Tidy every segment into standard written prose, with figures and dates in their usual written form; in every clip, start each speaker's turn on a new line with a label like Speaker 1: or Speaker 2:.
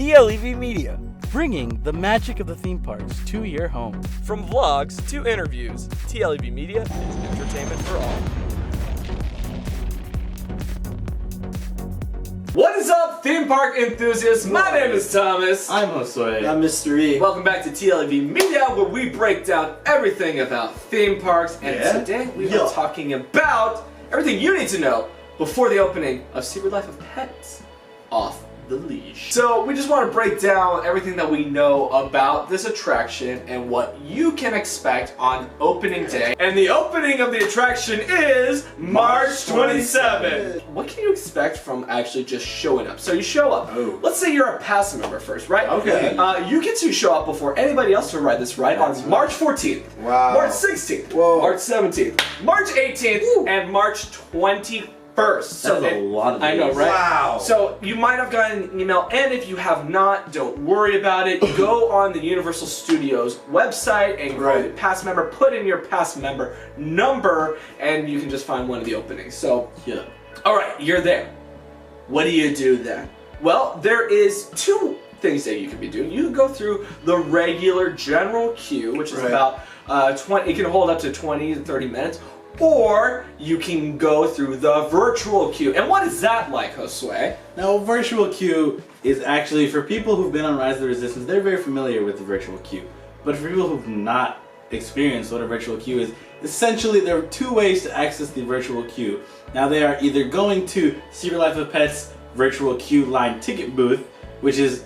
Speaker 1: TLEV Media, bringing the magic of the theme parks to your home.
Speaker 2: From vlogs to interviews, TLEV Media is entertainment for all. What is up, theme park enthusiasts? My name is Thomas.
Speaker 3: I'm Josue.
Speaker 4: I'm Mr. E.
Speaker 2: Welcome back to TLEV Media, where we break down everything about theme parks. And today we are talking about everything you need to know before the opening of Secret Life of Pets Off the Leash. So we just want to break down everything that we know about this attraction and what you can expect on opening day. And the opening of the attraction is March 27th. What can you expect from actually just showing up? So you show up. Let's say you're a pass member first, right?
Speaker 4: Okay.
Speaker 2: You get to show up before anybody else to ride this ride on March 14th, March 16th, March 17th, March 18th, and March 21st.
Speaker 3: That's a lot of days.
Speaker 2: I know, right?
Speaker 4: Wow.
Speaker 2: So you might have gotten an email, and if you have not, don't worry about it. Go on the Universal Studios website and go to pass member, put in your pass member number, and you can just find one of the openings. So, all right, you're there. What do you do then? Well, there is two things that you can be doing. You can go through the regular general queue, which is about 20. It can hold up to 20 to 30 minutes. Or you can go through the virtual queue. And what is that like, Josue?
Speaker 3: Now, virtual queue is actually, for people who've been on Rise of the Resistance, they're very familiar with the virtual queue. But for people who've not experienced what a virtual queue is, essentially there are two ways to access the virtual queue. Now, they are either going to Secret Life of Pets virtual queue line ticket booth, which is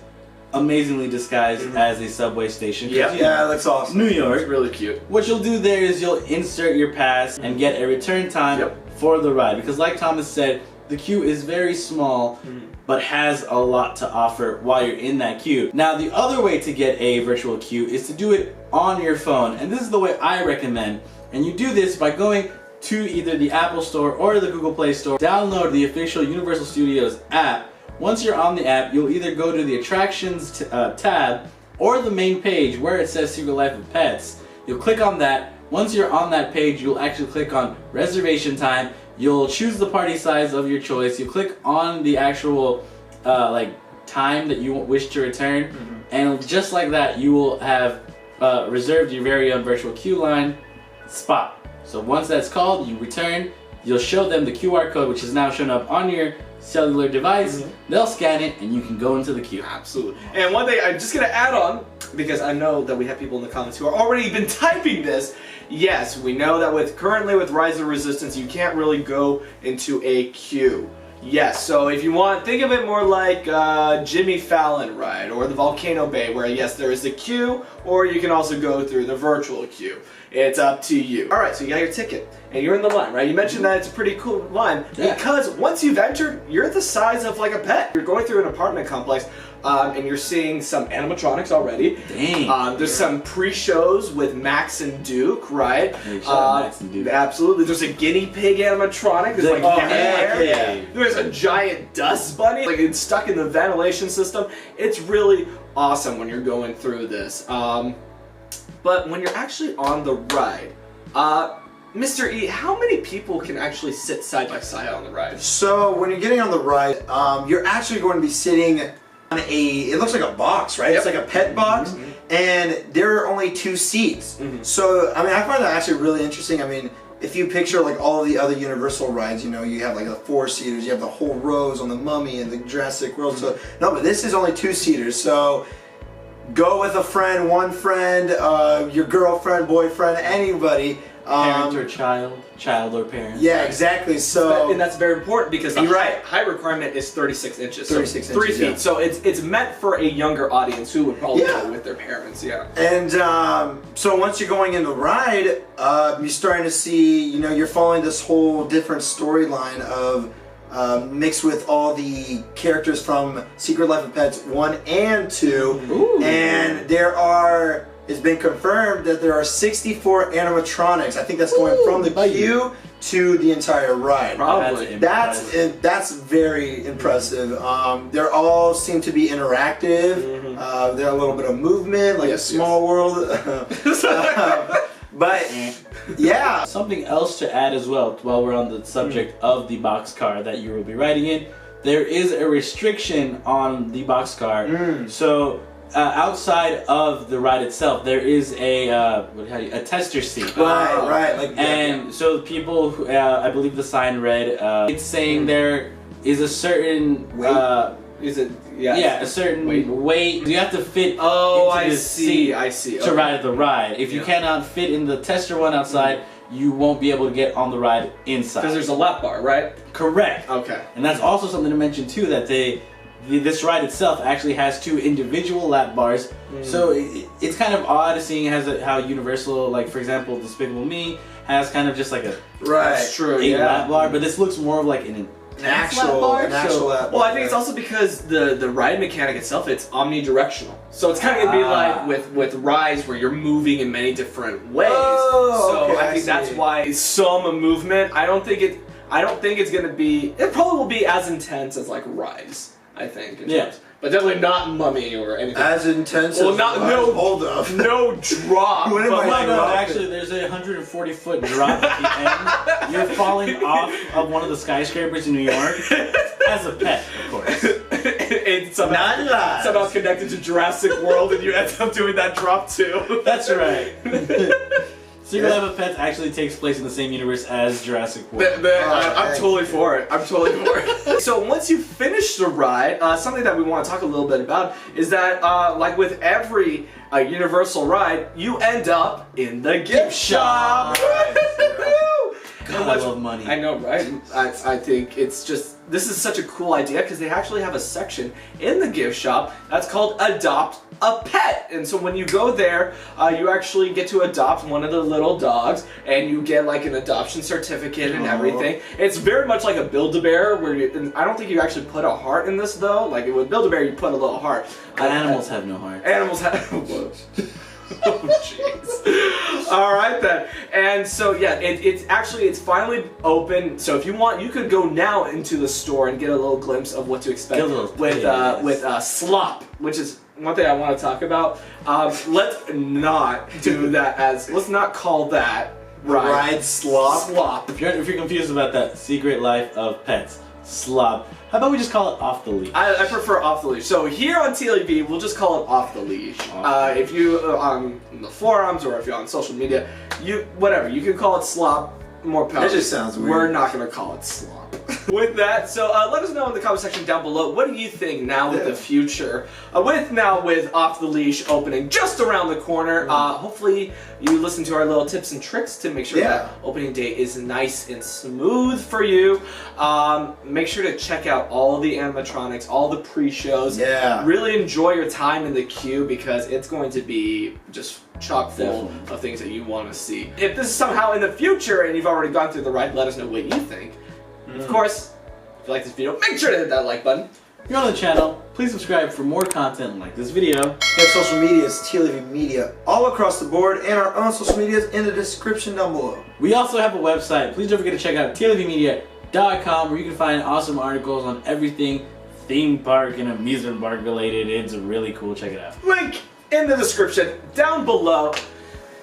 Speaker 3: amazingly disguised as a subway station.
Speaker 4: Yeah, that's awesome.
Speaker 3: New York.
Speaker 2: It's really cute.
Speaker 3: What you'll do there is you'll insert your pass and get a return time for the ride. Because like Thomas said, the queue is very small, but has a lot to offer while you're in that queue. Now, the other way to get a virtual queue is to do it on your phone. And this is the way I recommend. And you do this by going to either the Apple Store or the Google Play Store. Download the official Universal Studios app. Once you're on the app, you'll either go to the Attractions tab or the main page where it says Secret Life of Pets. You'll click on that. Once you're on that page, you'll actually click on Reservation Time. You'll choose the party size of your choice. You click on the actual time that you wish to return, and just like that, you will have reserved your very own virtual queue line spot. So once that's called, you return. You'll show them the QR code, which is now shown up on your cellular device. They'll scan it and you can go into the queue.
Speaker 2: Absolutely. And one thing I'm just gonna add on, because I know that we have people in the comments who are already been typing this. Yes, we know that currently with Rise of Resistance, you can't really go into a queue. Yes, so if you want, think of it more like Jimmy Fallon ride or the Volcano Bay, where yes, there is the queue, or you can also go through the virtual queue. It's up to you. All right, so you got your ticket, and you're in the line, right? You mentioned that it's a pretty cool line, because once you've entered, you're the size of like a pet. You're going through an apartment complex, and you're seeing some animatronics already.
Speaker 3: Dang.
Speaker 2: There's some pre-shows with Max and Duke, right?
Speaker 3: Max and Duke.
Speaker 2: Absolutely. There's a guinea pig animatronic. There's There's a giant dust bunny. Like, it's stuck in the ventilation system. It's really awesome when you're going through this. But when you're actually on the ride, Mr. E, how many people can actually sit side by side on the ride?
Speaker 4: So when you're getting on the ride, you're actually going to be sitting on it looks like a box, right? It's like a pet box, and there are only 2 seats. So, I mean, I find that actually really interesting. I mean, if you picture like all of the other Universal rides, you know, you have like the 4-seaters, you have the whole rows on the Mummy and the Jurassic World. So, no, but this is only 2-seaters. So, go with a friend, one friend, your girlfriend, boyfriend, anybody.
Speaker 3: Parent or child or parent.
Speaker 4: Yeah, exactly. So,
Speaker 2: and that's very important because the height requirement is 36 inches.
Speaker 4: 36
Speaker 2: so 3
Speaker 4: inches,
Speaker 2: feet. So it's meant for a younger audience who would probably go with their parents.
Speaker 4: And so once you're going in the ride, you're starting to see, you know, you're following this whole different storyline of mixed with all the characters from Secret Life of Pets 1 and 2. And it's been confirmed that there are 64 animatronics. I think that's going from the queue to the entire ride.
Speaker 2: Probably.
Speaker 4: That's very impressive. They all seem to be interactive. They're a little bit of movement, like a small world. But yeah.
Speaker 3: Something else to add as well, while we're on the subject of the boxcar that you will be riding in. there is a restriction on the Boxcar. So outside of the ride itself, there is a tester seat.
Speaker 4: Right. Like,
Speaker 3: And so people, who, I believe the sign read, it's saying there is a certain
Speaker 2: Is it?
Speaker 3: a certain weight. You have to fit.
Speaker 2: Oh,
Speaker 3: into
Speaker 2: I
Speaker 3: the
Speaker 2: see.
Speaker 3: seat to ride the ride. If you cannot fit in the tester one outside, you won't be able to get on the ride inside.
Speaker 2: Because there's a lap bar, right?
Speaker 3: Correct.
Speaker 2: Okay.
Speaker 3: And that's also something to mention too, that this ride itself actually has 2 individual lap bars. So it's kind of odd seeing how Universal, like for example, Despicable Me has kind of just like a
Speaker 2: That's true.
Speaker 3: lap bar, but this looks more of like an
Speaker 4: actual lap bar.
Speaker 2: Well, I think it's also because the ride mechanic itself, it's omnidirectional. So it's kind of gonna be like with rides where you're moving in many different ways.
Speaker 4: Oh,
Speaker 2: so I think that's why some movement. I don't think it's gonna be. It probably will be as intense as like Rise. I think. But definitely not Mummy or anything.
Speaker 4: As intense as hold up.
Speaker 2: No drop.
Speaker 3: Actually, there's a 140-foot drop at the end. You're falling off of one of the skyscrapers in New York as a pet, of course.
Speaker 2: It's somehow connected to Jurassic World, and you end up doing that drop too.
Speaker 3: That's right. Secret Life of Pets actually takes place in the same universe as Jurassic World.
Speaker 2: I'm totally for it. I'm totally for it. So once you finish the ride, something that we want to talk a little bit about is that, like with every Universal ride, you end up in the gift shop.
Speaker 3: God, I love money.
Speaker 2: I know, right? I think this is such a cool idea because they actually have a section in the gift shop that's called Adopt a Pet. And so when you go there, you actually get to adopt one of the little dogs and you get like an adoption certificate and everything. It's very much like a Build-A-Bear where I don't think you actually put a heart in this though. Like with Build-A-Bear, you put a little heart.
Speaker 3: Animals have no heart.
Speaker 2: Animals have... Oh jeez. All right then. And so yeah, it's finally open. So if you want, you could go now into the store and get a little glimpse of what to expect with slop, which is one thing I want to talk about. Let's not do that let's not call that
Speaker 4: ride slop.
Speaker 2: Slop.
Speaker 3: If you're confused about that, Secret Life of Pets slop. How about we just call it Off the Leash?
Speaker 2: I prefer Off the Leash. So here on TLEV, we'll just call it Off the Leash. If you on the forums or if you're on social media, you can call it slop. More power.
Speaker 4: That just sounds weird.
Speaker 2: We're not gonna call it slop. With that, so let us know in the comment section down below. What do you think now with the future? With Off the Leash opening just around the corner. Hopefully you listen to our little tips and tricks to make sure that opening day is nice and smooth for you. Make sure to check out all the animatronics, all the pre-shows.
Speaker 4: Yeah.
Speaker 2: Really enjoy your time in the queue because it's going to be just chock full of things that you want to see. If this is somehow in the future and you've already gone through the ride, let us know what you think. Of course, if you like this video, make sure to hit that like button.
Speaker 3: If you're on the channel, please subscribe for more content like this video.
Speaker 4: We have social medias, TLEV Media, all across the board, and our own social medias in the description down below.
Speaker 3: We also have a website. Please don't forget to check out TLEVmedia.com where you can find awesome articles on everything theme park and amusement park related. It's really cool. Check it out.
Speaker 2: Link in the description down below.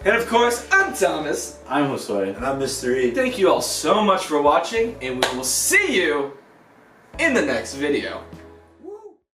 Speaker 2: And of course, I'm Thomas.
Speaker 3: I'm Josue.
Speaker 4: And I'm Mr. E.
Speaker 2: Thank you all so much for watching, and we will see you in the next video.